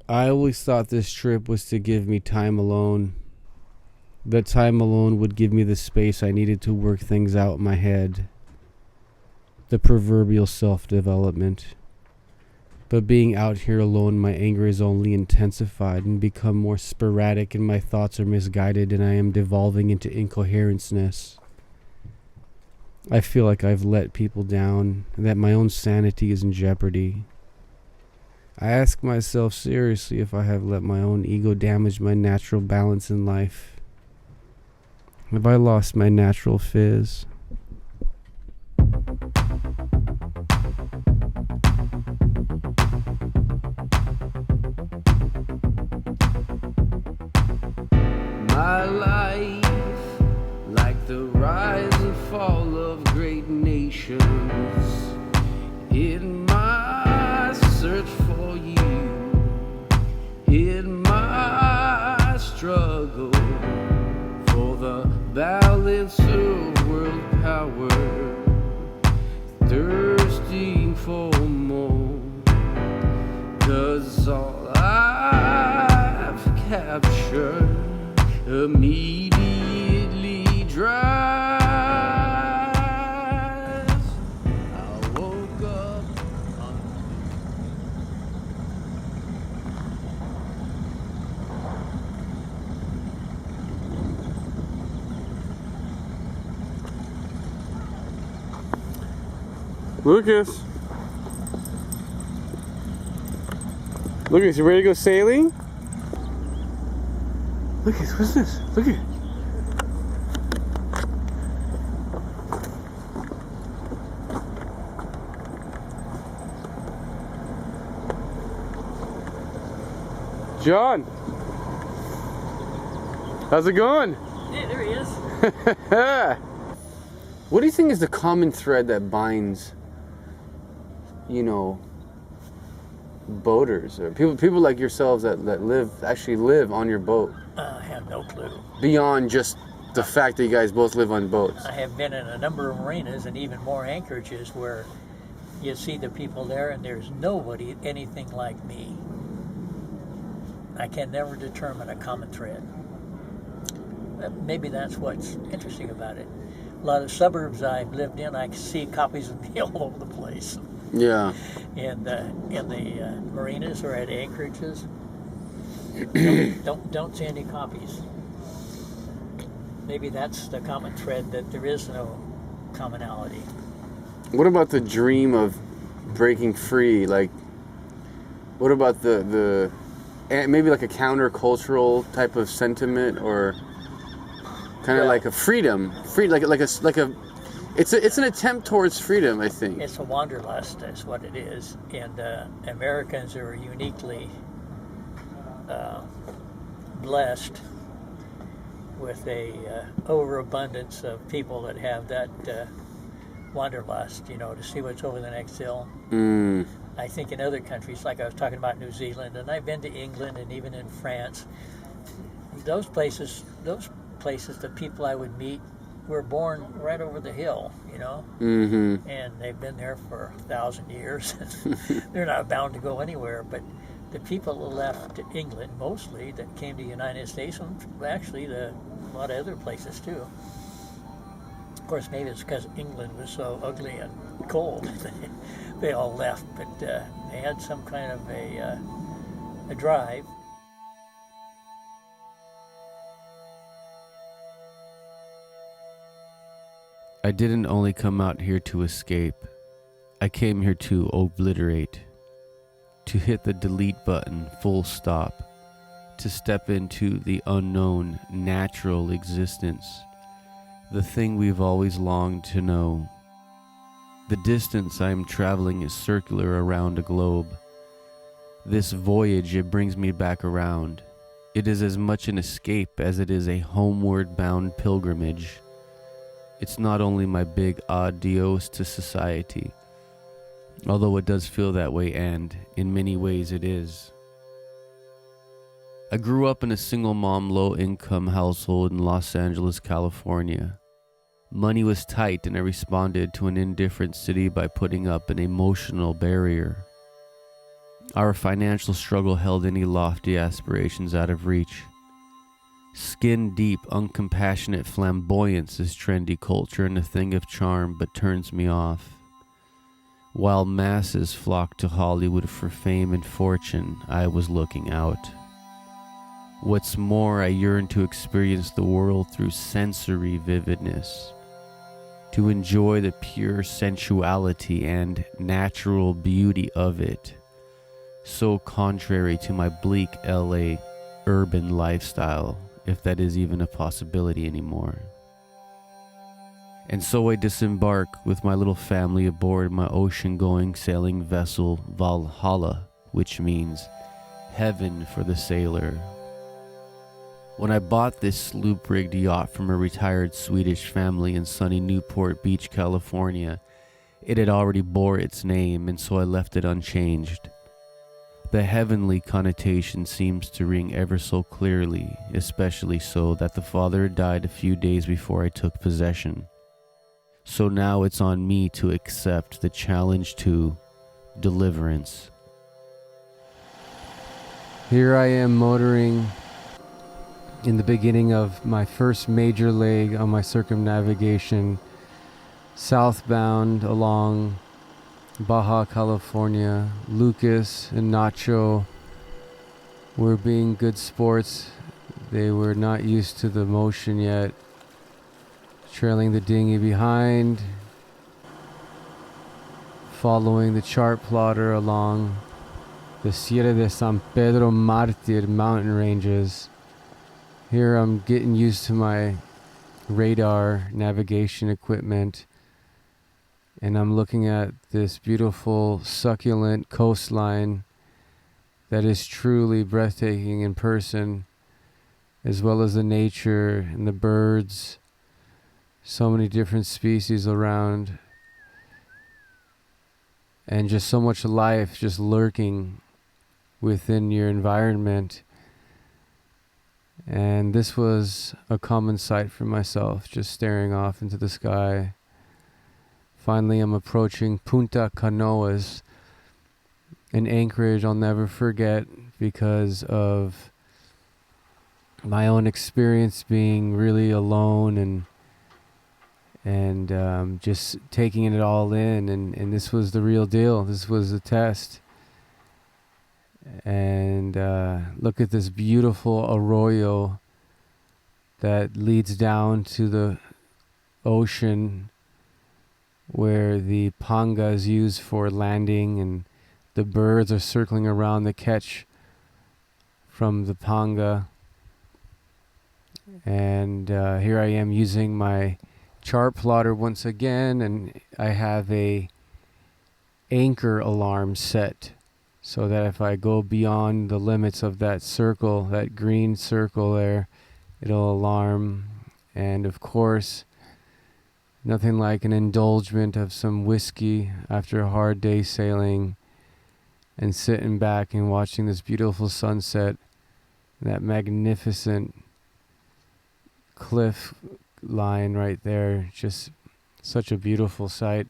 I always thought this trip was to give me time alone. That time alone would give me the space I needed to work things out in my head. The proverbial self-development. But being out here alone, my anger is only intensified and become more sporadic, and my thoughts are misguided, and I am devolving into incoherenceness. I feel like I've let people down, and that my own sanity is in jeopardy. I ask myself seriously if I have let my own ego damage my natural balance in life. Have I lost my natural fizz? My life, like the rise and fall of great nations, in my search for you, in my struggle for the balance of world power, thirsting for more, 'cause all I've captured immediately dries. I woke up Lucas, you ready to go sailing? Lucas, what's this? Look at it. John, how's it going? Yeah, there he is. What do you think is the common thread that binds, boaters or people like yourselves that actually live on your boat? I have no clue. Beyond just the fact that you guys both live on boats. I have been in a number of marinas and even more anchorages where you see the people there and there's nobody anything like me. I can never determine a common thread. Maybe that's what's interesting about it. A lot of suburbs I've lived in, I see copies of me all over the place. Yeah. And in the marinas or at anchorages, don't see any copies. Maybe that's the common thread, that there is no commonality. What about the dream of breaking free? Like, what about the maybe like a countercultural type of sentiment, or kind of like a freedom, it's an attempt towards freedom, I think. It's a wanderlust, that's what it is, and Americans are uniquely blessed with a overabundance of people that have that wanderlust, to see what's over the next hill. I think in other countries, like I was talking about New Zealand, and I've been to England and even in France, those places, the people I would meet were born right over the hill, Mm-hmm. and they've been there for 1,000 years. They're not bound to go anywhere, but the people who left England, mostly, that came to the United States, and actually a lot of other places too. Of course, maybe it's because England was so ugly and cold. They all left, but they had some kind of a drive. I didn't only come out here to escape. I came here to obliterate, to hit the delete button, full stop, to step into the unknown, natural existence, the thing we've always longed to know. The distance I am traveling is circular around a globe. This voyage, it brings me back around. It is as much an escape as it is a homeward-bound pilgrimage. It's not only my big adios to society, although it does feel that way, and in many ways it is. I grew up in a single-mom, low-income household in Los Angeles, California. Money was tight, and I responded to an indifferent city by putting up an emotional barrier. Our financial struggle held any lofty aspirations out of reach. Skin deep, uncompassionate flamboyance is trendy culture and a thing of charm, but turns me off. While masses flock to Hollywood for fame and fortune, I was looking out. What's more, I yearned to experience the world through sensory vividness, to enjoy the pure sensuality and natural beauty of it, so contrary to my bleak LA urban lifestyle, if that is even a possibility anymore. And so I disembark with my little family aboard my ocean-going sailing vessel Valhalla, which means heaven for the sailor. When I bought this sloop-rigged yacht from a retired Swedish family in sunny Newport Beach, California, it had already bore its name, and so I left it unchanged. The heavenly connotation seems to ring ever so clearly, especially so that the father had died a few days before I took possession. So now it's on me to accept the challenge to deliverance. Here I am motoring in the beginning of my first major leg on my circumnavigation, southbound along Baja California. Lucas and Nacho were being good sports. They were not used to the motion yet. Trailing the dinghy behind, following the chart plotter along the Sierra de San Pedro Martir mountain ranges. Here I'm getting used to my radar navigation equipment, and I'm looking at this beautiful succulent coastline that is truly breathtaking in person, as well as the nature and the birds. So many different species around, and just so much life just lurking within your environment. And this was a common sight for myself, just staring off into the sky. Finally, I'm approaching Punta Canoas, an anchorage I'll never forget because of my own experience being really alone and just taking it all in, and this was the real deal. This was a test. And look at this beautiful arroyo that leads down to the ocean, where the panga is used for landing, and the birds are circling around the catch from the panga. And here I am using my chart plotter once again, and I have a anchor alarm set so that if I go beyond the limits of that circle, that green circle there, it'll alarm. And of course, nothing like an indulgence of some whiskey after a hard day sailing and sitting back and watching this beautiful sunset, that magnificent cliff line right there. Just such a beautiful sight.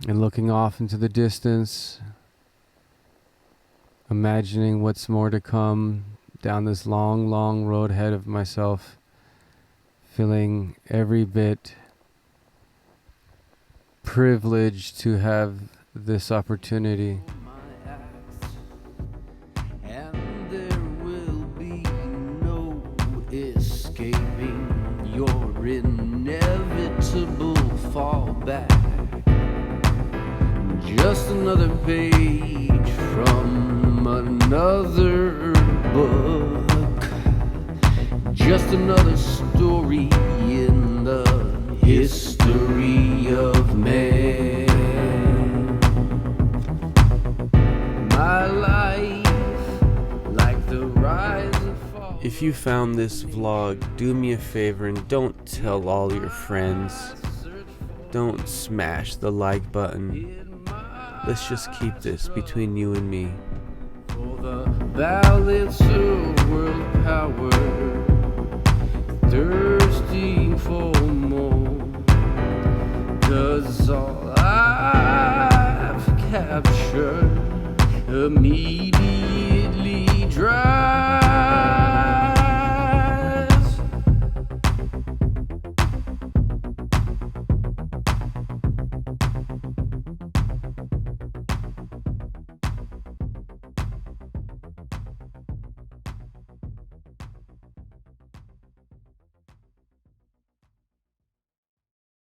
And looking off into the distance, imagining what's more to come down this long, long road ahead of myself, feeling every bit privileged to have this opportunity. And there will be no escaping your inevitable fallback. Just another page from another book. Just another story in the history of man. My life, like the rise and fall. If you found this vlog, do me a favor and don't tell all your friends. Don't smash the like button. Let's just keep this between you and me. For the balance of world power, thirsting for more. 'Cause all I've capture, a mediator.